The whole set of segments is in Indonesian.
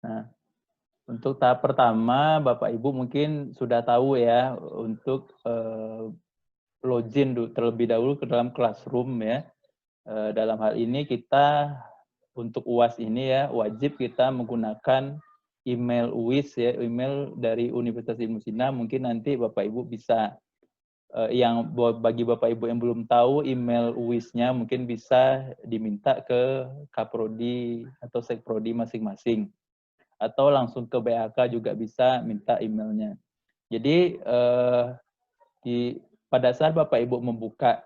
Nah, untuk tahap pertama, Bapak Ibu mungkin sudah tahu ya, untuk login terlebih dahulu ke dalam Classroom ya. Dalam hal ini kita untuk UAS ini ya, wajib kita menggunakan email UIS ya, email dari Universitas Ilmu Sina. Mungkin nanti Bapak Ibu bisa, bagi Bapak Ibu yang belum tahu email UIS-nya, mungkin bisa diminta ke Kaprodi atau Sekprodi masing-masing. Atau langsung ke BAK juga bisa minta emailnya. Jadi pada saat Bapak Ibu membuka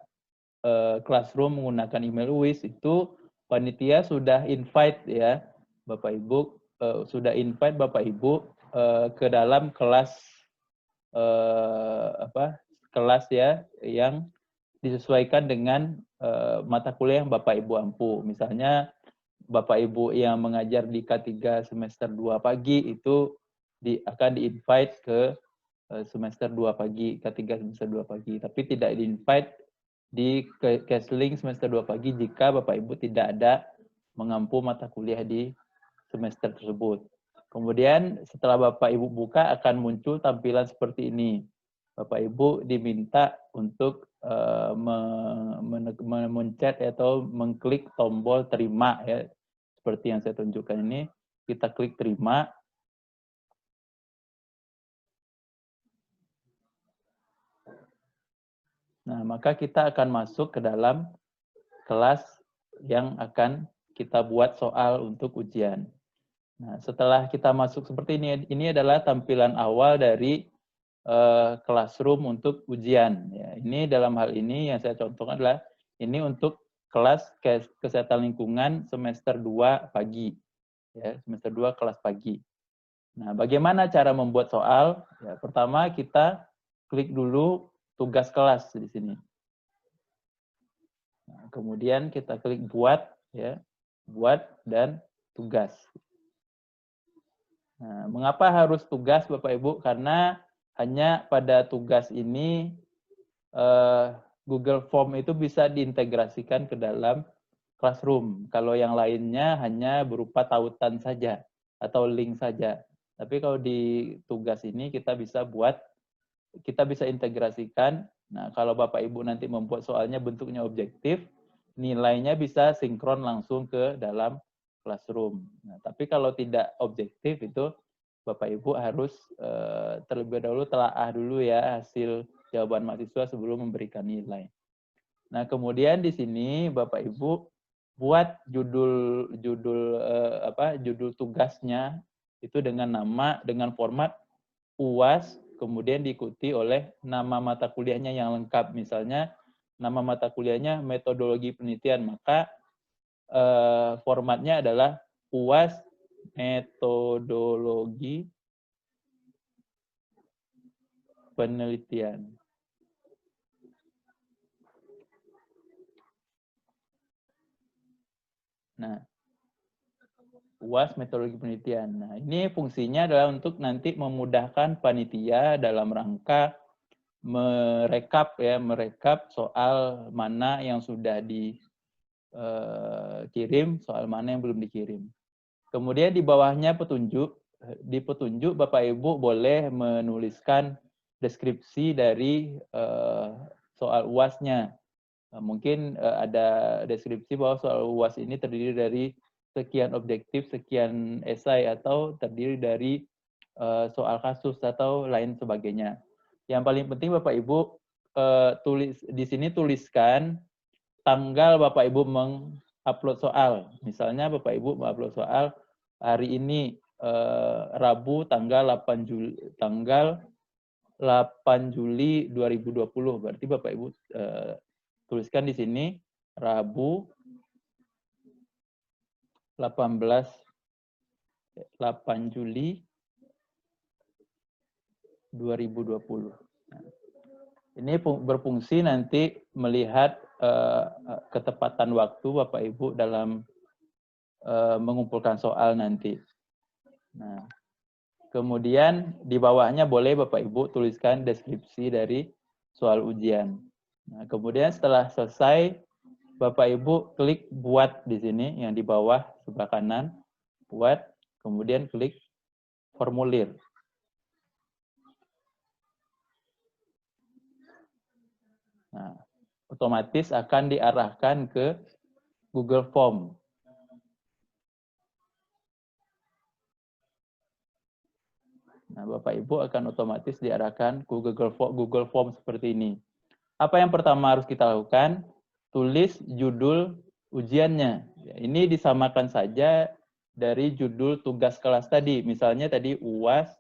Classroom menggunakan email UIS, itu panitia sudah invite ya Bapak Ibu, sudah invite Bapak Ibu ke dalam kelas kelas ya yang disesuaikan dengan mata kuliah yang Bapak Ibu ampu. Misalnya Bapak Ibu yang mengajar di K3 semester 2 pagi itu akan di-invite ke semester 2 pagi, K3 semester 2 pagi. Tapi tidak di-invite di Kesling semester 2 pagi jika Bapak Ibu tidak ada mengampu mata kuliah di semester tersebut. Kemudian setelah Bapak Ibu buka akan muncul tampilan seperti ini. Bapak Ibu diminta untuk mencet atau mengklik tombol terima ya. Seperti yang saya tunjukkan ini, kita klik terima. Nah, maka kita akan masuk ke dalam kelas yang akan kita buat soal untuk ujian. Nah, setelah kita masuk seperti ini adalah tampilan awal dari Classroom untuk ujian. Ya, ini dalam hal ini yang saya contohkan adalah ini untuk kelas kesehatan lingkungan semester 2 pagi. Ya, semester 2 kelas pagi. Nah, bagaimana cara membuat soal? Ya, pertama kita klik dulu tugas kelas di sini. Nah, kemudian kita klik buat, ya, buat dan tugas. Nah, mengapa harus tugas Bapak Ibu? Karena hanya pada tugas ini Google Form itu bisa diintegrasikan ke dalam Classroom. Kalau yang lainnya hanya berupa tautan saja atau link saja. Tapi kalau di tugas ini kita bisa integrasikan. Nah, kalau Bapak Ibu nanti membuat soalnya bentuknya objektif, nilainya bisa sinkron langsung ke dalam Classroom. Nah, tapi kalau tidak objektif itu Bapak Ibu harus terlebih dahulu telaah dulu ya hasil jawaban mahasiswa sebelum memberikan nilai. Nah, kemudian di sini Bapak Ibu buat judul tugasnya itu dengan format UAS, kemudian diikuti oleh nama mata kuliahnya yang lengkap. Misalnya nama mata kuliahnya metodologi penelitian, maka formatnya adalah UAS metodologi penelitian. Nah, UAS metodologi penelitian. Nah, ini fungsinya adalah untuk nanti memudahkan panitia dalam rangka merekap soal mana yang sudah dikirim, soal mana yang belum dikirim. Kemudian di bawahnya di petunjuk Bapak Ibu boleh menuliskan deskripsi dari soal UAS-nya. Mungkin ada deskripsi bahwa soal UAS ini terdiri dari sekian objektif, sekian esai, atau terdiri dari soal kasus atau lain sebagainya. Yang paling penting Bapak Ibu di sini tuliskan tanggal Bapak Ibu mengupload soal. Misalnya Bapak Ibu mengupload soal hari ini Rabu tanggal 8 Juli 2020. Berarti Bapak Ibu tuliskan di sini Rabu 8 Juli 2020. Nah, ini berfungsi nanti melihat ketepatan waktu Bapak Ibu dalam mengumpulkan soal nanti. Nah, kemudian di bawahnya boleh Bapak Ibu tuliskan deskripsi dari soal ujian. Nah, kemudian setelah selesai, Bapak Ibu klik buat di sini yang di bawah sebelah kanan, buat. kemudian klik formulir. Nah, otomatis akan diarahkan ke Google Form. Nah, Bapak Ibu akan otomatis diarahkan ke Google Form seperti ini. Apa yang pertama harus kita lakukan? Tulis judul ujiannya. Ya, ini disamakan saja dari judul tugas kelas tadi. Misalnya tadi UAS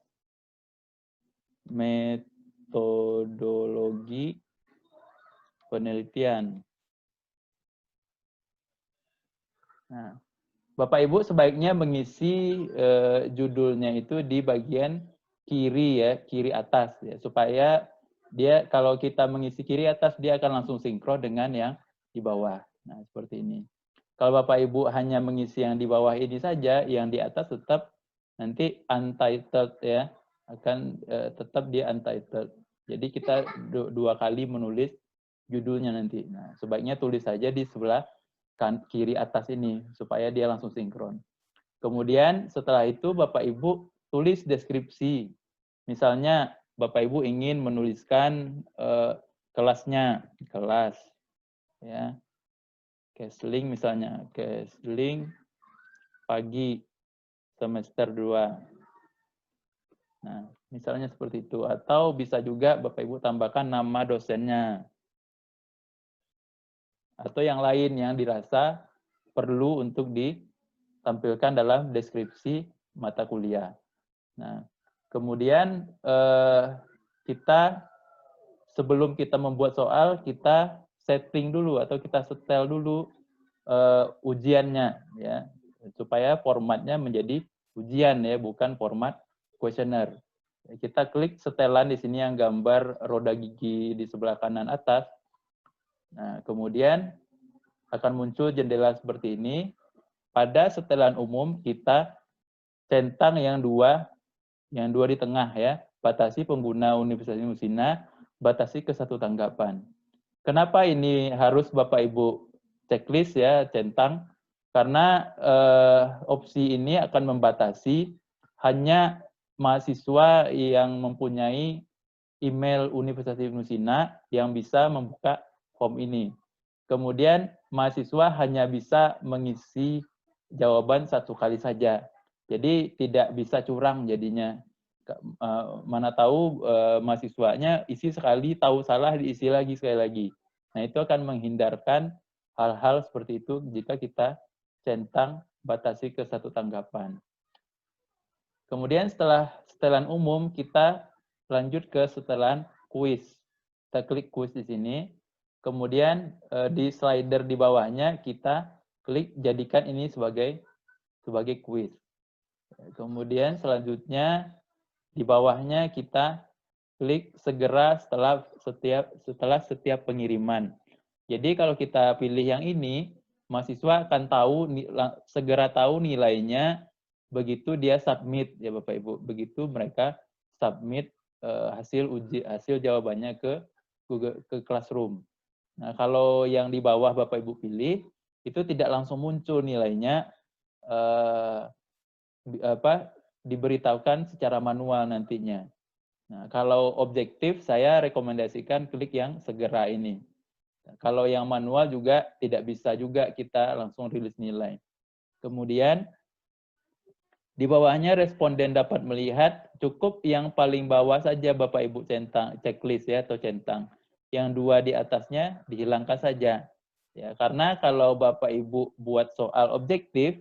metodologi penelitian. Nah, Bapak Ibu sebaiknya mengisi judulnya itu di bagian kiri ya, kiri atas ya, supaya dia kalau kita mengisi kiri atas dia akan langsung sinkron dengan yang di bawah. Nah, seperti ini. Kalau Bapak Ibu hanya mengisi yang di bawah ini saja, yang di atas tetap nanti untitled ya, akan tetap di untitled. Jadi kita dua kali menulis judulnya nanti. Nah, sebaiknya tulis saja di sebelah kiri atas ini supaya dia langsung sinkron. Kemudian setelah itu Bapak Ibu tulis deskripsi. Misalnya Bapak Ibu ingin menuliskan kelasnya, kelas ya. Kesling misalnya, Kesling pagi semester 2. Nah, misalnya seperti itu, atau bisa juga Bapak Ibu tambahkan nama dosennya. Atau yang lain yang dirasa perlu untuk ditampilkan dalam deskripsi mata kuliah. Nah, kemudian kita sebelum kita membuat soal, kita setting dulu atau kita setel dulu ujiannya ya, supaya formatnya menjadi ujian ya, bukan format kuesioner. Kita klik setelan di sini yang gambar roda gigi di sebelah kanan atas. Nah, kemudian akan muncul jendela seperti ini. Pada setelan umum kita centang yang dua di tengah ya. Batasi pengguna Universitas Musina, batasi ke 1 tanggapan. Kenapa ini harus Bapak Ibu checklist ya, centang? Karena opsi ini akan membatasi hanya mahasiswa yang mempunyai email Universitas Musina yang bisa membuka form ini. Kemudian mahasiswa hanya bisa mengisi jawaban 1 kali saja. Jadi tidak bisa curang jadinya. Mana tahu mahasiswanya isi sekali, tahu salah diisi lagi sekali lagi. Nah, itu akan menghindarkan hal-hal seperti itu jika kita centang batasi ke 1 tanggapan. Kemudian setelah setelan umum, kita lanjut ke setelan kuis. Kita klik kuis di sini. Kemudian di slider di bawahnya kita klik jadikan ini sebagai kuis. Kemudian selanjutnya di bawahnya kita klik segera setelah setiap pengiriman. Jadi kalau kita pilih yang ini, mahasiswa akan segera tahu nilainya begitu dia submit ya Bapak Ibu. Begitu mereka submit hasil jawabannya ke Classroom. Nah, kalau yang di bawah Bapak Ibu pilih itu tidak langsung muncul nilainya, diberitahukan secara manual nantinya. Nah, kalau objektif saya rekomendasikan klik yang segera ini. Nah, kalau yang manual juga tidak bisa juga kita langsung rilis nilai. Kemudian di bawahnya responden dapat melihat, cukup yang paling bawah saja Bapak Ibu centang, checklist ya atau centang. Yang 2 di atasnya dihilangkan saja. Ya, karena kalau Bapak Ibu buat soal objektif,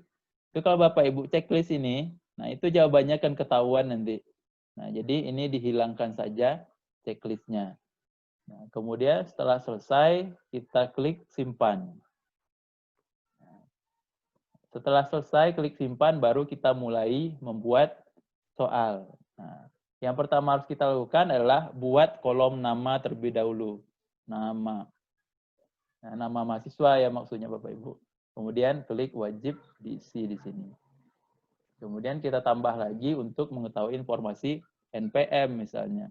itu kalau Bapak Ibu checklist ini, nah itu jawabannya akan ketahuan nanti. Nah, jadi ini dihilangkan saja checklistnya. Nah, kemudian setelah selesai, kita klik simpan. Setelah selesai, klik simpan, baru kita mulai membuat soal. Nah, yang pertama harus kita lakukan adalah buat kolom nama terlebih dahulu. Nama. Nah, nama mahasiswa ya maksudnya Bapak Ibu. Kemudian klik wajib diisi di sini. Kemudian kita tambah lagi untuk mengetahui informasi NPM misalnya.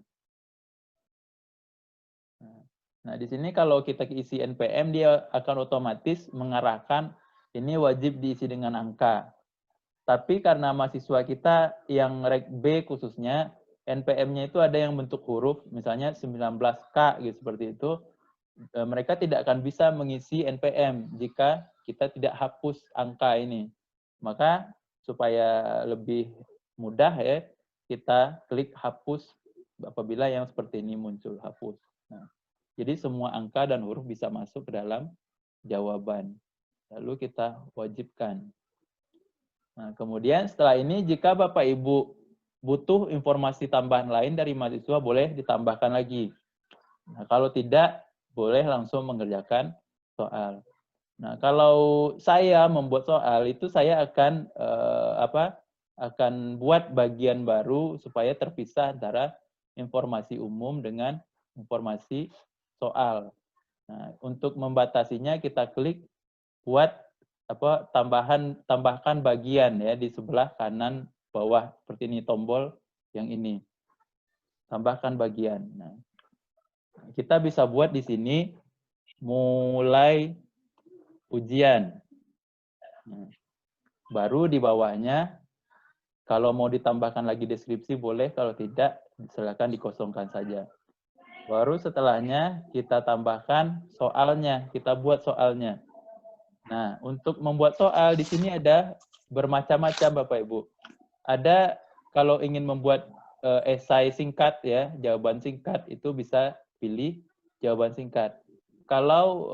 Nah, di sini kalau kita isi NPM, dia akan otomatis mengarahkan ini wajib diisi dengan angka. Tapi karena mahasiswa kita yang Reg B khususnya, NPM-nya itu ada yang bentuk huruf, misalnya 19K gitu, seperti itu, mereka tidak akan bisa mengisi NPM jika kita tidak hapus angka ini. Maka supaya lebih mudah ya, kita klik hapus apabila yang seperti ini muncul, hapus. Nah, jadi semua angka dan huruf bisa masuk ke dalam jawaban. Lalu kita wajibkan. Nah, kemudian setelah ini jika Bapak Ibu butuh informasi tambahan lain dari mahasiswa, boleh ditambahkan lagi. Nah, kalau tidak, boleh langsung mengerjakan soal. Nah, kalau saya membuat soal itu saya akan akan buat bagian baru supaya terpisah antara informasi umum dengan informasi soal. Nah, untuk membatasinya kita klik buat tambahkan bagian ya di sebelah kanan bawah seperti ini, tombol yang ini. Tambahkan bagian. Nah, kita bisa buat di sini mulai ujian. Nah, baru di bawahnya kalau mau ditambahkan lagi deskripsi boleh, kalau tidak silakan dikosongkan saja. Baru setelahnya kita tambahkan soalnya, kita buat soalnya. Nah, untuk membuat soal di sini ada bermacam-macam Bapak Ibu. Ada kalau ingin membuat esai singkat ya, jawaban singkat itu bisa pilih jawaban singkat. Kalau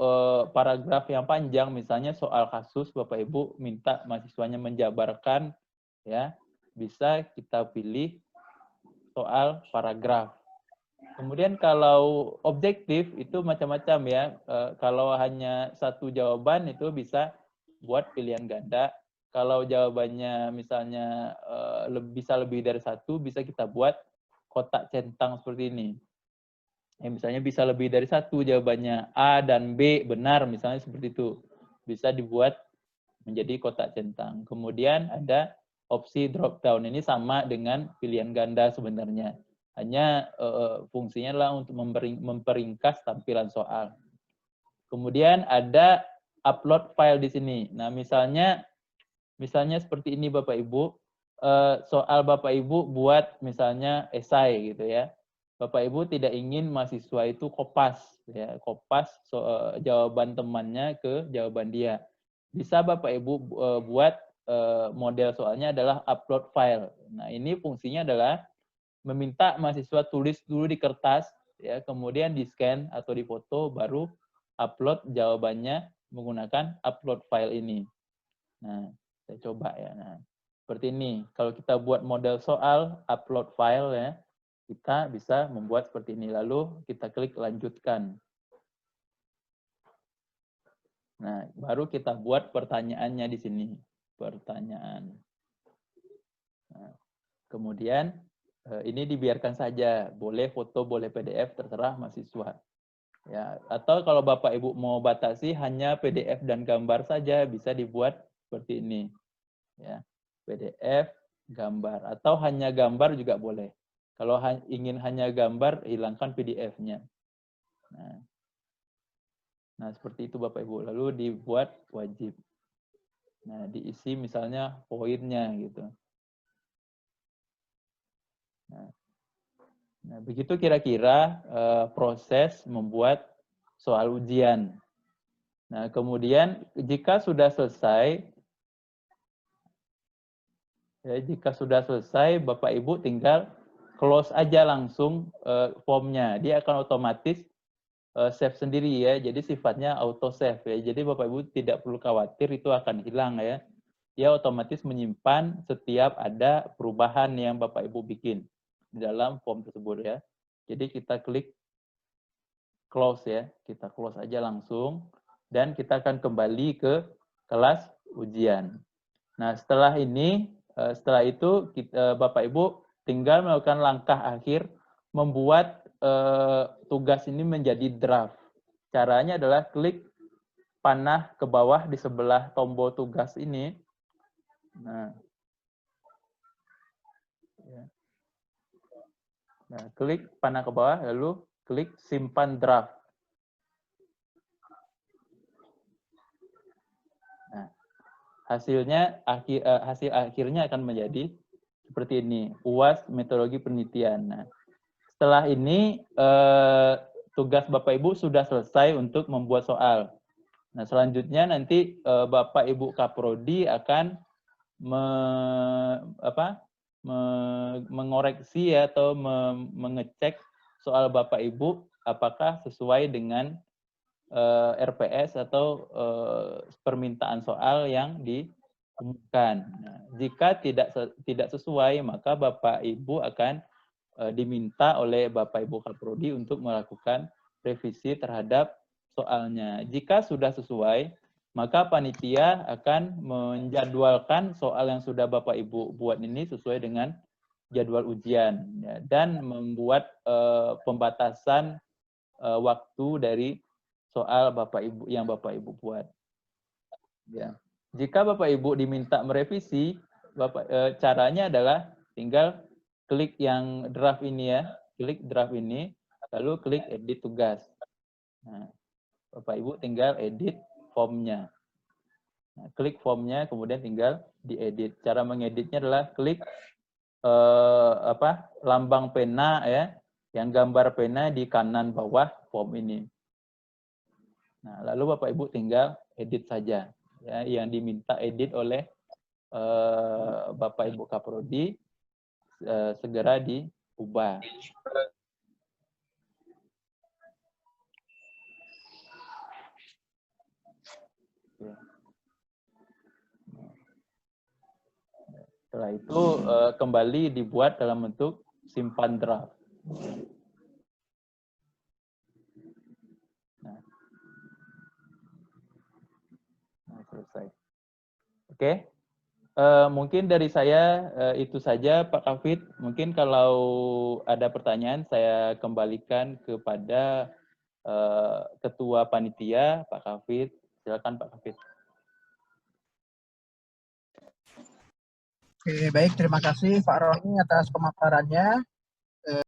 paragraf yang panjang misalnya soal kasus Bapak Ibu minta mahasiswanya menjabarkan ya, bisa kita pilih soal paragraf. Kemudian kalau objektif itu macam-macam ya. Kalau hanya satu jawaban itu bisa buat pilihan ganda. Kalau jawabannya misalnya bisa lebih dari satu, bisa kita buat kotak centang seperti ini. Ya, misalnya bisa lebih dari satu jawabannya A dan B benar misalnya seperti itu. Bisa dibuat menjadi kotak centang. Kemudian ada opsi drop down, ini sama dengan pilihan ganda sebenarnya. Hanya fungsinya adalah untuk memperingkas tampilan soal. Kemudian ada upload file di sini. Nah, misalnya seperti ini Bapak Ibu, soal Bapak Ibu buat misalnya esai gitu ya. Bapak Ibu tidak ingin mahasiswa itu kopas ya, kopas jawaban temannya ke jawaban dia. Bisa Bapak Ibu buat model soalnya adalah upload file. Nah, ini fungsinya adalah meminta mahasiswa tulis dulu di kertas, ya, kemudian di-scan atau di-foto, baru upload jawabannya menggunakan upload file ini. Nah, saya coba ya. Nah, seperti ini. Kalau kita buat model soal, upload file ya, kita bisa membuat seperti ini. Lalu kita klik lanjutkan. Nah, baru kita buat pertanyaannya di sini. Pertanyaan. Nah, kemudian ini dibiarkan saja, boleh foto, boleh PDF, terserah mahasiswa. Ya, atau kalau Bapak Ibu mau batasi hanya PDF dan gambar saja, bisa dibuat seperti ini. Ya, PDF, gambar, atau hanya gambar juga boleh. Kalau ingin hanya gambar, hilangkan PDF-nya. Nah, seperti itu Bapak Ibu. Lalu dibuat wajib. Nah, diisi misalnya poinnya gitu. Nah, begitu kira-kira proses membuat soal ujian. Nah, kemudian jika sudah selesai, Bapak Ibu tinggal close aja langsung formnya. Dia akan otomatis save sendiri ya. Jadi sifatnya auto save ya. Jadi Bapak Ibu tidak perlu khawatir itu akan hilang ya. Dia otomatis menyimpan setiap ada perubahan yang Bapak Ibu bikin di dalam form tersebut ya. Jadi kita klik close ya, kita close aja langsung dan kita akan kembali ke kelas ujian. Nah, setelah itu Bapak Ibu tinggal melakukan langkah akhir membuat tugas ini menjadi draft. Caranya adalah klik panah ke bawah di sebelah tombol tugas ini. Nah, klik panah ke bawah, lalu klik simpan draft. Nah, hasil akhirnya akan menjadi seperti ini, UAS metodologi penelitian. Nah, setelah ini tugas Bapak Ibu sudah selesai untuk membuat soal. Nah, selanjutnya nanti Bapak Ibu Kaprodi akan mengoreksi atau mengecek soal Bapak Ibu apakah sesuai dengan RPS atau permintaan soal yang diumumkan. Nah, jika tidak sesuai, maka Bapak Ibu akan diminta oleh Bapak Ibu Kaprodi untuk melakukan revisi terhadap soalnya. Jika sudah sesuai, maka panitia akan menjadwalkan soal yang sudah Bapak Ibu buat ini sesuai dengan jadwal ujian, ya, dan membuat pembatasan waktu dari soal Bapak Ibu yang Bapak Ibu buat. Ya. Jika Bapak Ibu diminta merevisi, caranya adalah tinggal klik yang draft ini ya, klik draft ini, lalu klik edit tugas. Nah, Bapak Ibu tinggal edit formnya. Nah, klik formnya, kemudian tinggal diedit. Cara mengeditnya adalah klik lambang pena ya, yang gambar pena di kanan bawah form ini. Nah, lalu Bapak Ibu tinggal edit saja, ya, yang diminta edit oleh Bapak Ibu Kaprodi segera diubah. Setelah itu kembali dibuat dalam bentuk simpan draft. Nah, selesai. Oke. Mungkin dari saya itu saja Pak Kafid. Mungkin kalau ada pertanyaan saya kembalikan kepada Ketua Panitia Pak Kafid. Silakan Pak Kafid. Oke, baik. Terima kasih Pak Roni atas pemaparannya.